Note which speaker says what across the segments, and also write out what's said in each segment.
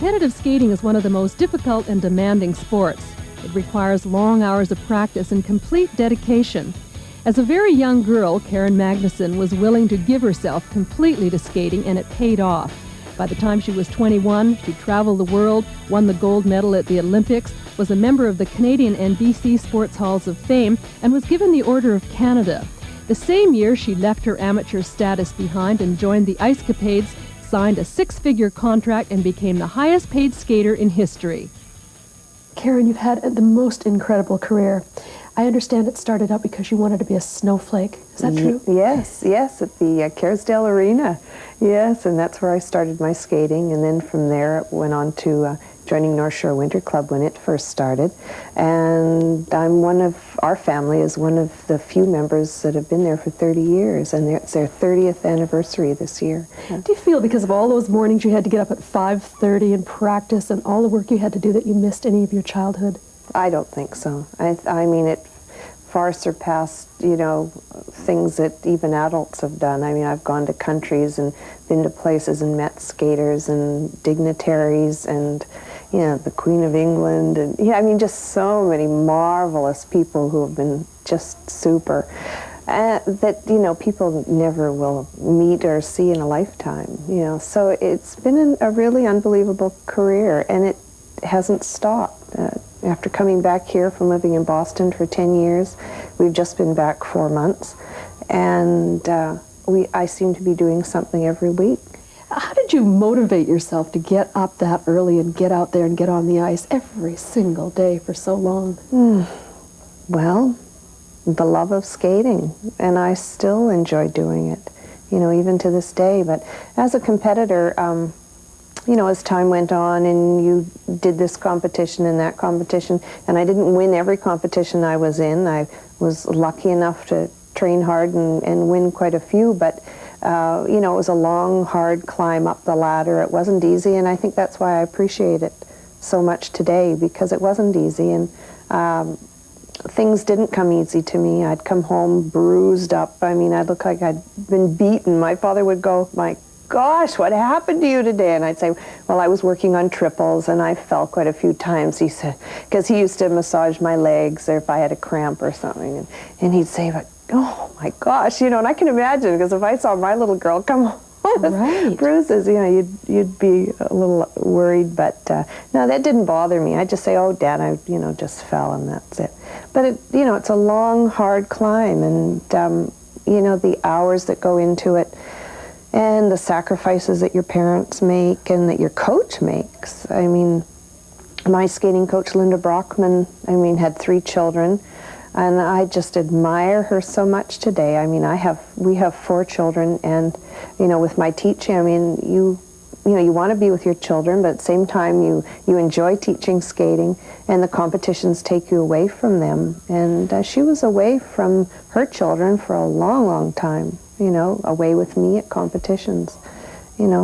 Speaker 1: Competitive skating is one of the most difficult and demanding sports. It requires long hours of practice and complete dedication. As a very young girl, Karen Magnussen was willing to give herself completely to skating, and it paid off. By the time she was 21, she traveled the world, won the gold medal at the Olympics, was a member of the Canadian and BC Sports Halls of Fame, and was given the Order of Canada. The same year, she left her amateur status behind and joined the Ice Capades, signed a 6-figure contract, and became the highest-paid skater in history.
Speaker 2: Karen, you've had the most incredible career. I understand it started out because you wanted to be a snowflake. Is that true?
Speaker 3: Yes, at the Kerrisdale Arena. Yes, and that's where I started my skating, and then from there it went on to joining North Shore Winter Club when it first started. And our family is one of the few members that have been there for 30 years, and it's their 30th anniversary this year.
Speaker 2: Do you feel because of all those mornings you had to get up at 5:30 and practice and all the work you had to do that you missed any of your childhood?
Speaker 3: I don't think so. I mean, it far surpassed, things that even adults have done. I mean, I've gone to countries and been to places and met skaters and dignitaries and, the Queen of England. And, just so many marvelous people who have been just super. That, people never will meet or see in a lifetime, So it's been a really unbelievable career, and it hasn't stopped. After coming back here from living in Boston for 10 years, we've just been back 4 months, and I seem to be doing something every week.
Speaker 2: How did you motivate yourself to get up that early and get out there and get on the ice every single day for so long?
Speaker 3: Well, the love of skating, and I still enjoy doing it, even to this day. But as a competitor, as time went on and you did this competition and that competition, and I didn't win every competition I was in. I was lucky enough to train hard and win quite a few, but it was a long, hard climb up the ladder. It wasn't easy, and I think that's why I appreciate it so much today, because it wasn't easy, and things didn't come easy to me. I'd come home bruised up. I mean, I'd look like I'd been beaten. My father would go, "My gosh, what happened to you today?" And I'd say, "Well, I was working on triples and I fell quite a few times," he said, because he used to massage my legs or if I had a cramp or something. And he'd say, "But oh my gosh," and I can imagine, because if I saw my little girl come home with bruises, you'd be a little worried. But no, that didn't bother me. I'd just say, "Oh, Dad, I just fell," and that's it. But it's a long, hard climb, and the hours that go into it, and the sacrifices that your parents make and that your coach makes. I mean, my skating coach, Linda Brockman, had 3 children, and I just admire her so much today. I mean, we have 4 children, and, with my teaching, you want to be with your children, but at the same time you enjoy teaching skating, and the competitions take you away from them. And she was away from her children for a long, long time. Away with me at competitions,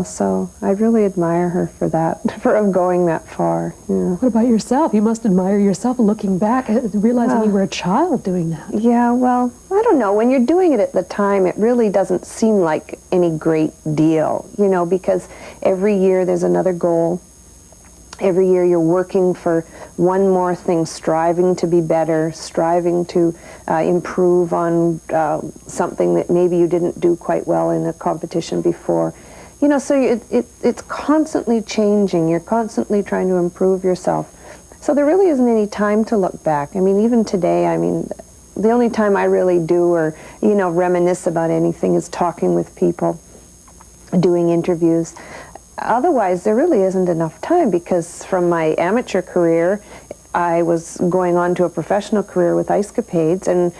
Speaker 3: so I really admire her for that, for going that far.
Speaker 2: What about yourself? You must admire yourself looking back, realizing you were a child doing that.
Speaker 3: Yeah, well, I don't know. When you're doing it at the time, it really doesn't seem like any great deal, because every year there's another goal. Every year you're working for one more thing, striving to be better, striving to improve on something that maybe you didn't do quite well in a competition before. So it's constantly changing. You're constantly trying to improve yourself. So there really isn't any time to look back. Even today, the only time I really do or, reminisce about anything is talking with people, doing interviews. Otherwise, there really isn't enough time, because from my amateur career, I was going on to a professional career with Ice Capades, and,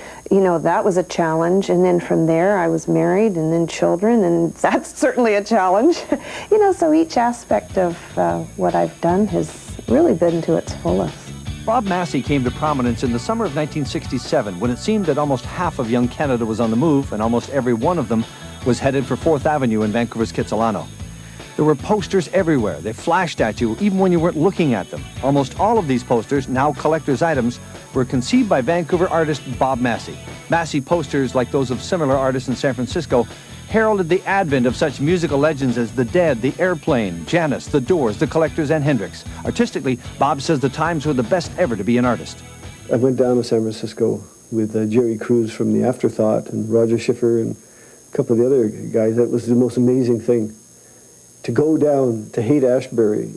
Speaker 3: that was a challenge. And then from there, I was married, and then children, and that's certainly a challenge. So each aspect of what I've done has really been to its fullest.
Speaker 4: Bob Masse came to prominence in the summer of 1967, when it seemed that almost half of young Canada was on the move, and almost every one of them was headed for 4th Avenue in Vancouver's Kitsilano. There were posters everywhere. They flashed at you even when you weren't looking at them. Almost all of these posters, now collector's items, were conceived by Vancouver artist Bob Masse. Masse posters, like those of similar artists in San Francisco, heralded the advent of such musical legends as The Dead, The Airplane, Janis, The Doors, The Collectors, and Hendrix. Artistically, Bob says the times were the best ever to be an artist.
Speaker 5: I went down to San Francisco with Jerry Cruz from The Afterthought and Roger Schiffer and a couple of the other guys. That was the most amazing thing. To go down to Haight-Ashbury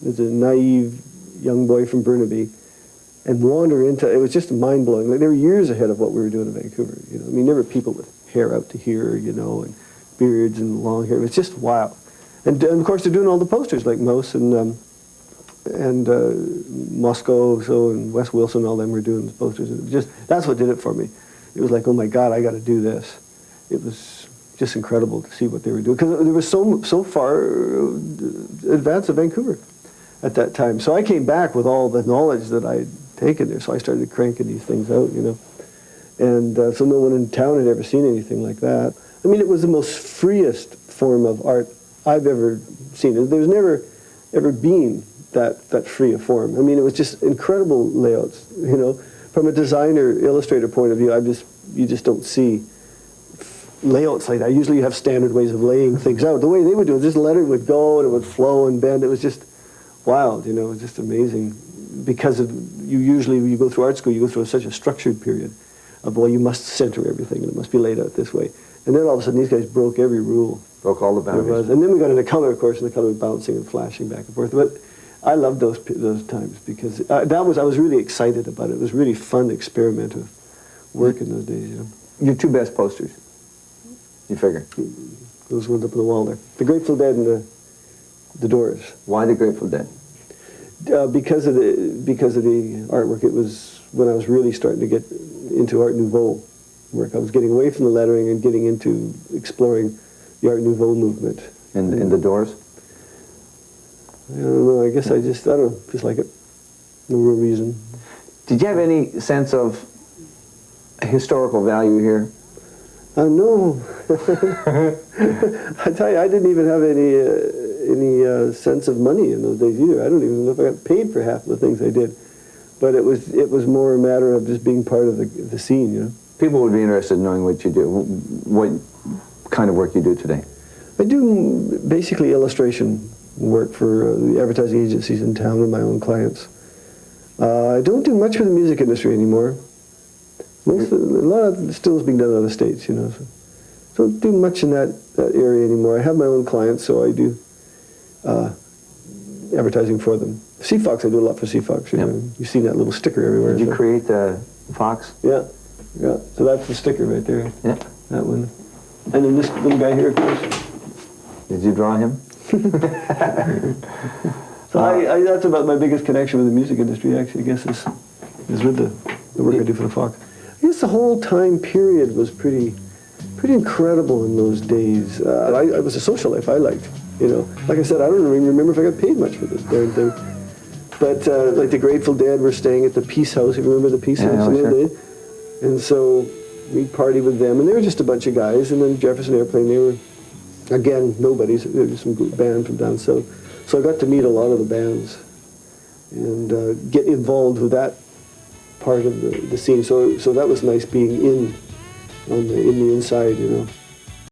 Speaker 5: as a naive young boy from Burnaby and wander into, it was just mind-blowing. Like, they were years ahead of what we were doing in Vancouver. You know, I mean, there were people with hair out to here, you know, and beards and long hair. It was just wild. And of course, they're doing all the posters like Mouse and Moscow, and Wes Wilson, all them were doing the posters. And it was just, that's what did it for me. It was like, oh my God, I got to do this. It was just incredible to see what they were doing, because there was so far advanced of Vancouver at that time. So I came back with all the knowledge that I'd taken there, so I started cranking these things out, you know. And so no one in town had ever seen anything like that. I mean, it was the most freest form of art I've ever seen. There's never ever been that free a form. I mean, it was just incredible layouts, you know. From a designer, illustrator point of view, you just don't see layouts like that. Usually you have standard ways of laying things out. The way they would do it, this letter would go and it would flow and bend. It was just wild, you know. It was just amazing, because usually when you go through art school, you go through such a structured period of, well, you must center everything and it must be laid out this way. And then all of a sudden these guys broke every rule.
Speaker 4: Broke all the boundaries.
Speaker 5: And then we got into color, of course, and the color was bouncing and flashing back and forth. But I loved those times, because I was really excited about it. It was really fun experimental work in those days, you know.
Speaker 4: Your two best posters, you figure?
Speaker 5: Those ones up on the wall there. The Grateful Dead and the Doors.
Speaker 4: Why the Grateful Dead?
Speaker 5: Because of the artwork. It was when I was really starting to get into Art Nouveau work. I was getting away from the lettering and getting into exploring the Art Nouveau movement.
Speaker 4: And the Doors?
Speaker 5: I don't know. I guess I just like it. No real reason.
Speaker 4: Did you have any sense of historical value here?
Speaker 5: No. I tell you, I didn't even have any sense of money in those days either. I don't even know if I got paid for half of the things I did. But it was more a matter of just being part of the scene, you know.
Speaker 4: People would be interested in knowing what you do, what kind of work you do today.
Speaker 5: I do basically illustration work for the advertising agencies in town and my own clients. I don't do much for the music industry anymore. A lot of it still is being done in other states, you know. So don't do much in that area anymore. I have my own clients, so I do advertising for them. Seafox, I do a lot for Seafox. You know. You've seen that little sticker everywhere.
Speaker 4: Did you create the fox?
Speaker 5: Yeah. Yeah. So that's the sticker right there.
Speaker 4: Yeah.
Speaker 5: That one. And then this little guy here, of course.
Speaker 4: Did you draw him?
Speaker 5: So that's about my biggest connection with the music industry, actually, I guess, is with the work I do for the Fox. I guess the whole time period was pretty incredible in those days. It was a social life I liked, you know. Like I said, I don't even remember if I got paid much for this darn thing. But like the Grateful Dead were staying at the Peace House. You remember the Peace House?
Speaker 4: Sure.
Speaker 5: And so we'd party with them, and they were just a bunch of guys. And then Jefferson Airplane, they were, again, nobodies. They were just some band from down south. So I got to meet a lot of the bands and get involved with that part of the scene. So that was nice, being in the inside, you know.